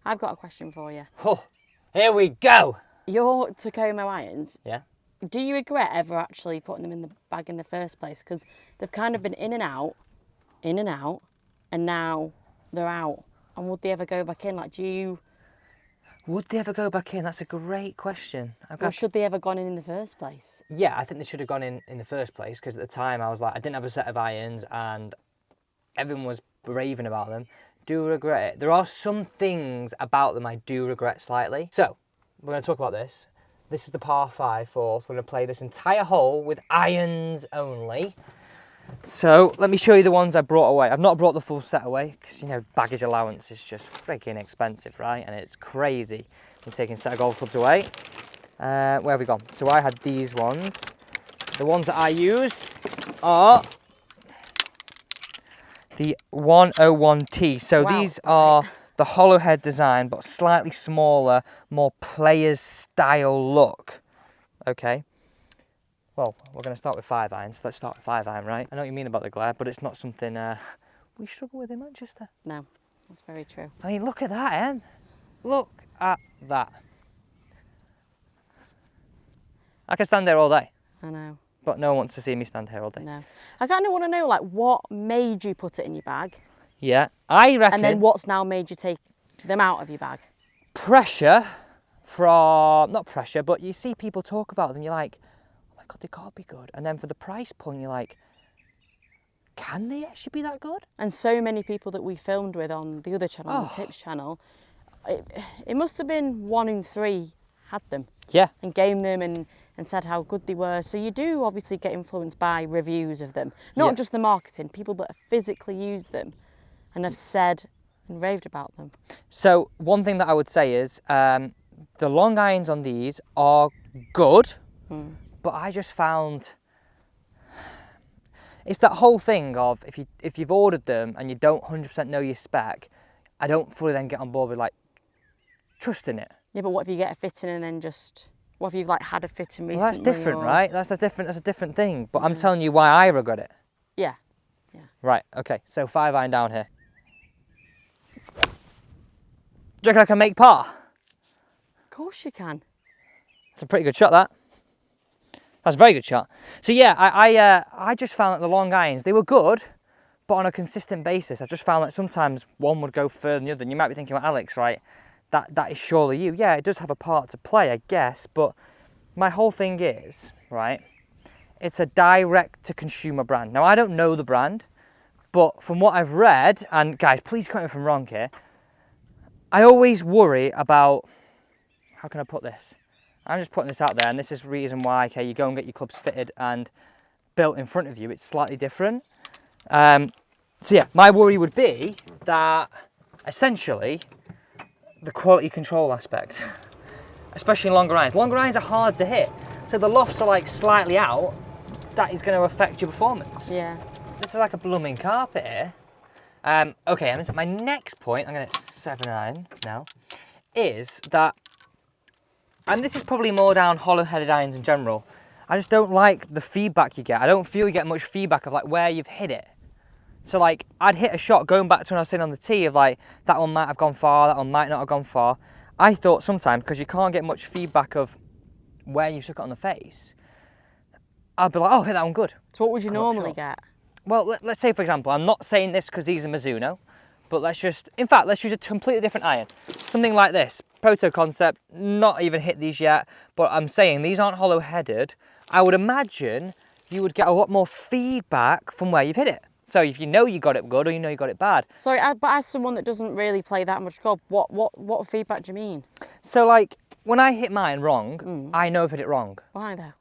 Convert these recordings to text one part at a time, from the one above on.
I've got a question for you. Oh, here we go. Your Takomo irons, Yeah. do you regret ever actually putting them in the bag in the first place? Because they've kind of been in and out, and now they're out. And would they ever go back in? Like, Would they ever go back in? That's a great question. or should they ever gone in the first place? Yeah, I think they should have gone in the first place, because at the time I was like, I didn't have a set of irons and everyone was raving about them. Do regret it. There are some things about them I do regret slightly. So, we're going to talk about this. This is the par 5 fourth. We're going to play this entire hole with irons only. So, let me show you the ones I brought away. I've not brought the full set away, because, you know, baggage allowance is just freaking expensive, right? And it's crazy. I'm taking a set of golf clubs away. Where have we gone? So, I had these ones. The ones that I used are the 101T. So Wow. these are the hollow head design, but slightly smaller, more players style look. Okay. Well, we're going to start with 5 irons. Let's start with 5 iron, right? I know what you mean about the glare, but it's not something we struggle with in Manchester. No, that's very true. I mean, look at that, Em. Look at that. I can stand there all day, I know. but no one wants to see me stand here all day. No. I kind of want to know, like, what made you put it in your bag? Yeah, I reckon. And then what's now made you take them out of your bag? Pressure from, not pressure, but you see people talk about them, you're like, oh my God, they can't be good. And then for the price point, you're like, can they actually be that good? And so many people that we filmed with on the other channel, the Tips channel, it must have been 1 in 3 had them. Yeah. And gamed them and said how good they were. So you do obviously get influenced by reviews of them. Not just the marketing, people that have physically used them and have said and raved about them. So one thing that I would say is the long irons on these are good, but I just found it's that whole thing of if you've ordered them and you don't 100% know your spec, I don't fully then get on board with like trusting it. Yeah, but what if you get a fitting and then just, what if you've like had a fitting recently? Well, that's different, right? That's a different thing. But I'm telling you why I regret it. Yeah. Yeah. Right, okay, so 5 iron down here. Do you reckon I can make par? Of course you can. It's a pretty good shot, that. That's a very good shot. So yeah, I just found that the long irons, they were good, but on a consistent basis, I just found that sometimes one would go further than the other. And you might be thinking, well, Alex, right, that is surely you. Yeah, it does have a part to play, I guess, but my whole thing is, right, it's a direct-to-consumer brand. Now, I don't know the brand, but from what I've read, and guys, please correct me if I'm wrong here, I always worry about, how can I put this? I'm just putting this out there, and this is the reason why, okay, you go and get your clubs fitted and built in front of you, it's slightly different. So yeah, my worry would be that, essentially, the quality control aspect, especially in longer irons. Longer irons are hard to hit, so the lofts are like slightly out, that is going to affect your performance. Yeah. This is like a blooming carpet here. Okay, and this is my next point, I'm going to hit 7 iron now, is that, and this is probably more down hollow-headed irons in general, I just don't like the feedback you get. I don't feel you get much feedback of like where you've hit it. So like, I'd hit a shot going back to when I was sitting on the tee of like, that one might have gone far, that one might not have gone far. I thought sometimes, because you can't get much feedback of where you took it on the face, I'd be like, oh, hit that one good. So what would you normally get? Well, let's say, for example, I'm not saying this because these are Mizuno, but let's just, in fact, let's use a completely different iron. Something like this, Proto Concept, not even hit these yet, but I'm saying these aren't hollow-headed. I would imagine you would get a lot more feedback from where you've hit it. So if you know you got it good or you know you got it bad. Sorry, but as someone that doesn't really play that much golf, what feedback do you mean? So like, when I hit mine wrong, I know I've hit it wrong. Why though?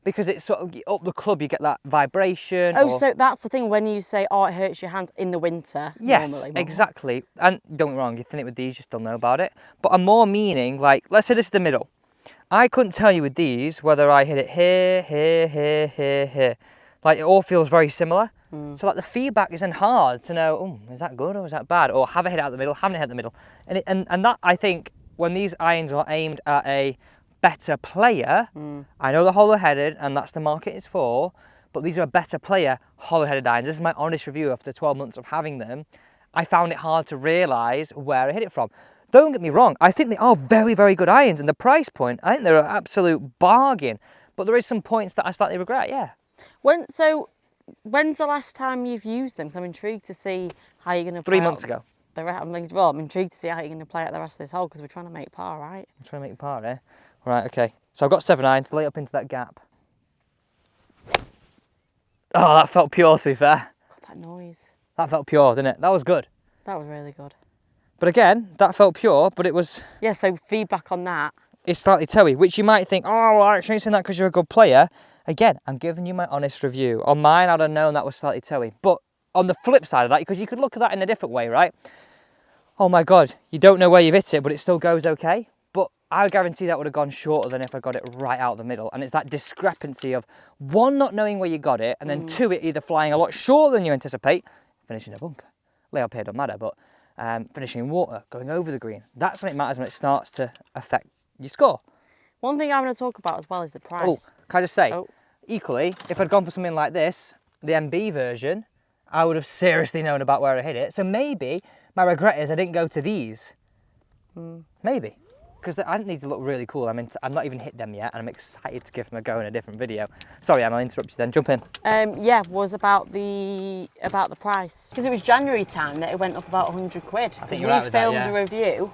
Because it's sort of, up the club, you get that vibration. Oh, so that's the thing when you say, oh, it hurts your hands in the winter. Yes, normally. exactly. And don't get me wrong, you thin it with these, you still know about it. But I'm more meaning, like, let's say this is the middle. I couldn't tell you with these whether I hit it here, here, here, here, here. Like, it all feels very similar. So like the feedback isn't hard to know, oh, is that good or is that bad? Or have I hit it out the middle, haven't I hit the middle? And that, I think, when these irons are aimed at a better player, I know they're hollow-headed and that's the market is for, but these are a better player hollow-headed irons. This is my honest review after 12 months of having them. I found it hard to realise where I hit it from. don't get me wrong, I think they are very, very good irons, and the price point, I think they're an absolute bargain. But there is some points that I slightly regret, yeah. When's the last time you've used them? 'Cause I'm intrigued to see how you're going to play 3 months ago. I'm intrigued to see how you're going to play out the rest of this hole because we're trying to make par, right? I'm trying to make par, eh? Right, okay. So I've got 7 irons to lay up into that gap. Oh, that felt pure, to be fair. God, that noise. That felt pure, didn't it? That was good. That was really good. But again, that felt pure, but it was... Yeah, so feedback on that. It's slightly toey, which you might think, oh, well, actually, you're saying that because you're a good player. Again, I'm giving you my honest review. On mine, I'd have known that was slightly toey. But on the flip side of that, because you could look at that in a different way, right? Oh my God, you don't know where you've hit it, but it still goes okay. But I guarantee that would have gone shorter than if I got it right out the middle. And it's that discrepancy of, one, not knowing where you got it, and then two, it either flying a lot shorter than you anticipate, finishing a bunker. Lay up here don't matter, but finishing in water, going over the green. That's when it matters, when it starts to affect your score. One thing I want to talk about as well is the price. Oh, can I just say, equally, if I'd gone for something like this, the MB version, I would have seriously known about where I hit it. So maybe my regret is I didn't go to these. Maybe. Because I think these look really cool. I've not even hit them yet, and I'm excited to give them a go in a different video. Sorry, Anna, I'll interrupt you then. Jump in. Yeah, was about the price. Because it was January time that it went up about 100 quid. I think you're right with that, filmed a review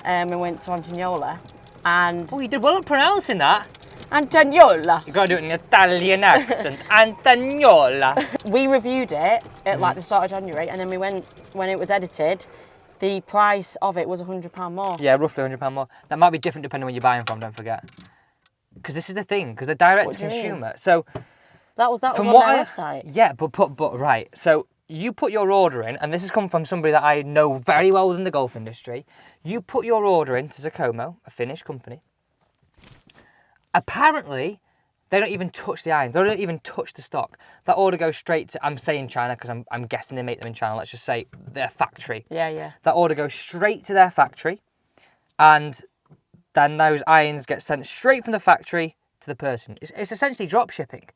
and went to Antagnola. And oh, you did well at pronouncing that. Antagnola. You've got to do it in an Italian accent. Antagnola. We reviewed it at like the start of January, and then we went, when it was edited, the price of it was £100 more. Yeah, roughly £100 more. That might be different depending on where you're buying from, don't forget. Because this is the thing, because they're direct to consumer. So that was on their website. Yeah, but right. So you put your order in, and this has come from somebody that I know very well within the golf industry. You put your order in to Takomo, a Finnish company. Apparently, they don't even touch the irons. They don't even touch the stock. That order goes straight to, I'm saying China because I'm guessing they make them in China. Let's just say their factory. Yeah, yeah. That order goes straight to their factory, and then those irons get sent straight from the factory to the person. It's essentially drop shipping.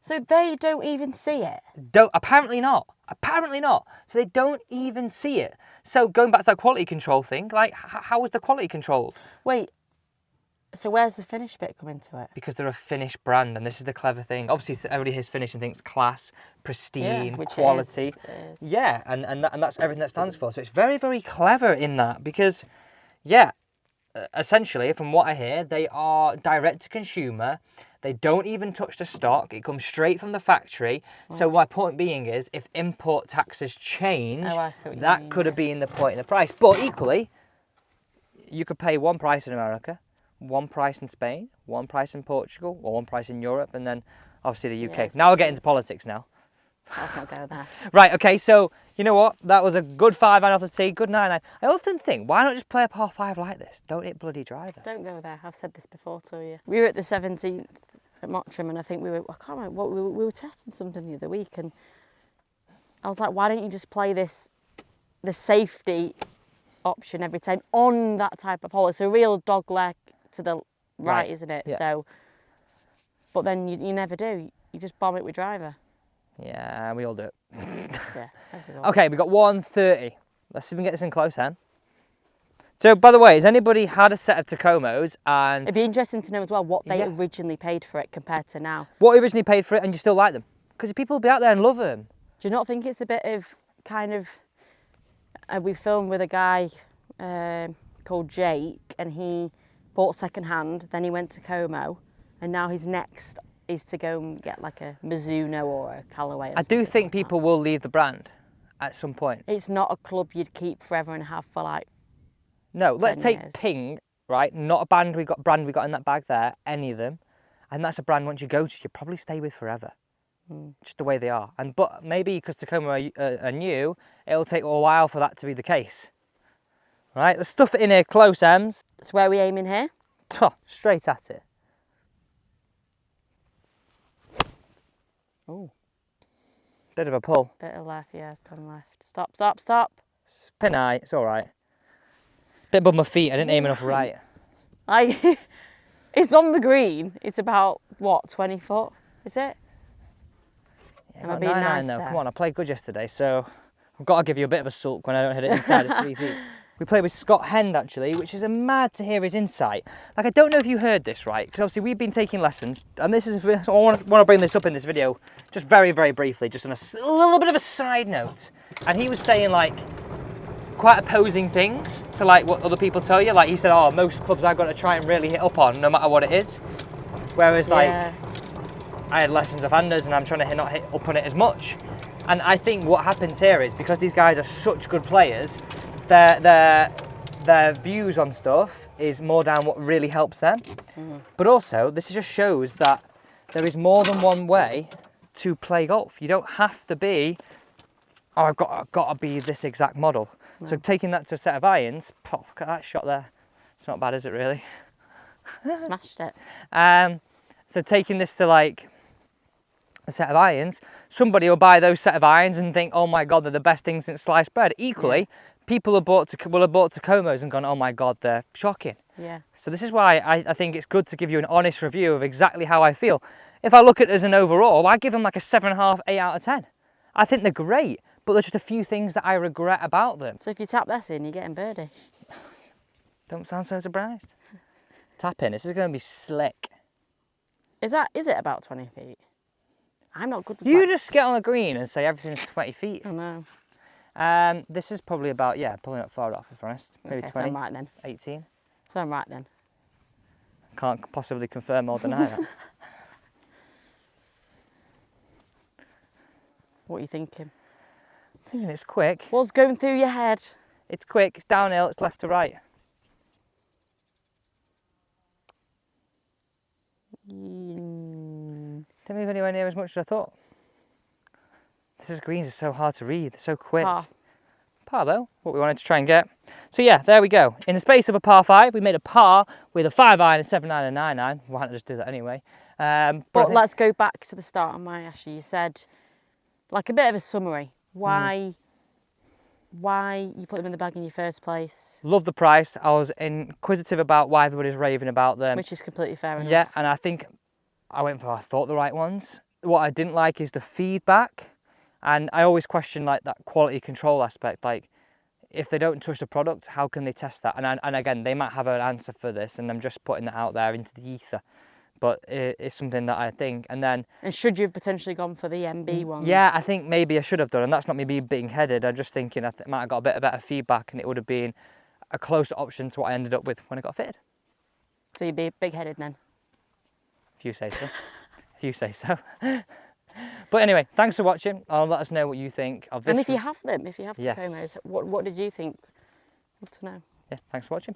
So they don't even see it? Apparently not. Apparently not. So they don't even see it. So going back to that quality control thing, like, how was the quality controlled? Wait, so where's the Finnish bit come into it? Because they're a Finnish brand, and this is the clever thing. Obviously, everybody hears Finnish and thinks class, pristine, quality. It is. Yeah, and that's everything that stands for. So it's very, very clever in that because, yeah, essentially, from what I hear, they are direct to consumer. They don't even touch the stock. It comes straight from the factory. So my point being is, if import taxes change, that could have been the point in the price. But equally, you could pay one price in America, one price in Spain, one price in Portugal, or one price in Europe, and then obviously the UK. Yes. Now we're getting into politics now. Let's not go there. Right, okay, so you know what? That was a good 5 iron off the tee, good 9 iron. I often think, why not just play a par 5 like this? Don't hit bloody driver. Don't go there. I've said this before to you. We were at the 17th at Mottram, and I think I can't remember what we were testing something the other week, and I was like, why don't you just play the safety option every time on that type of hole? It's a real dog leg to the right, isn't it? Yeah. So, but then you never do. You just bomb it with driver. Yeah, we all do it. Yeah. Okay, we got 130. Let's see if we can get this in close then. So, by the way, has anybody had a set of Takomos and... It'd be interesting to know as well what they originally paid for it compared to now. What you originally paid for it and you still like them? Because people will be out there and love them. Do you not think it's a bit of kind of... we filmed with a guy called Jake, and he bought second hand, then he went to Como, and now his next is to go and get like a Mizuno or a Callaway. I do think people will leave the brand at some point. It's not a club you'd keep forever and have for like No, let's take years. Ping, right? Not a brand we got in that bag there, any of them. And that's a brand once you go to, you probably stay with forever. Just the way they are. But maybe because Takomo are new, it'll take a while for that to be the case. Right, let's stuff it in here close, Ems. That's where we aiming here. Straight at it. Oh. Bit of a pull. Bit of left, yeah, it's gone left. Stop, stop, stop. Spin eye, it's all right. Bit above my feet, I didn't aim enough right. It's on the green. It's about, what, 20 foot, is it? Yeah, Am I being nice though. there? Come on, I played good yesterday, so I've got to give you a bit of a sulk when I don't hit it inside of 3 feet. We played with Scott Hend actually, which is mad to hear his insight. Like, I don't know if you heard this, right? Because obviously we've been taking lessons, and this is, I want to bring this up in this video, just very, very briefly, just on a little bit of a side note. And he was saying like quite opposing things to like what other people tell you. Like he said, oh, most clubs I've got to try and really hit up on, no matter what it is. Whereas like, I had lessons of Anders and I'm trying to not hit up on it as much. And I think what happens here is because these guys are such good players, their views on stuff is more down what really helps them. But also, this just shows that there is more than one way to play golf. You don't have to be, oh, I've got to be this exact model. No. So taking that to a set of irons, look at that shot there. It's not bad, is it really? Smashed it. So taking this to like a set of irons, somebody will buy those set of irons and think, oh my God, they're the best thing since sliced bread. Equally, people will have bought Takomos and gone, oh my God, they're shocking. Yeah. So this is why I think it's good to give you an honest review of exactly how I feel. If I look at it as an overall, I give them like a 7.5, 8 out of 10. I think they're great, but there's just a few things that I regret about them. So if you tap this in, you're getting birdie. Don't sound so surprised. Tap in, this is going to be slick. Is it about 20 feet? I'm not good with You that. just get on the green and say everything's 20 feet. I know. This is probably about, probably not far off, if I'm honest. Maybe Okay, 20, so I'm right then. 18. So I'm right then. Can't possibly confirm or deny that. What are you thinking? Thinking it's quick. What's going through your head? It's quick, it's downhill, it's left to right. Don't move anywhere near as much as I thought. These greens are so hard to read, they're so quick. Par though, what we wanted to try and get. So yeah, there we go. In the space of a par 5, we made a par with a 5 iron, a 7 iron, and 9 iron. Why not just do that anyway? But let's go back to the start of my Ashley. You said, like a bit of a summary, why you put them in the bag in your first place. Love the price. I was inquisitive about why everybody's raving about them. Which is completely fair enough. Yeah, and I think I thought the right ones. What I didn't like is the feedback. And I always question like that quality control aspect. Like, if they don't touch the product, how can they test that? And again, they might have an answer for this, and I'm just putting that out there into the ether. But it's something that I think. And should you have potentially gone for the MB ones? Yeah, I think maybe I should have done, and that's not me being big-headed. I'm just thinking I might have got a bit of better feedback, and it would have been a closer option to what I ended up with when I got fitted. So you'd be big-headed then? If you say so. If you say so. But anyway, thanks for watching. Let us know what you think of this. And if you have them, if you have Takomos, what did you think? Love to know. Yeah, thanks for watching.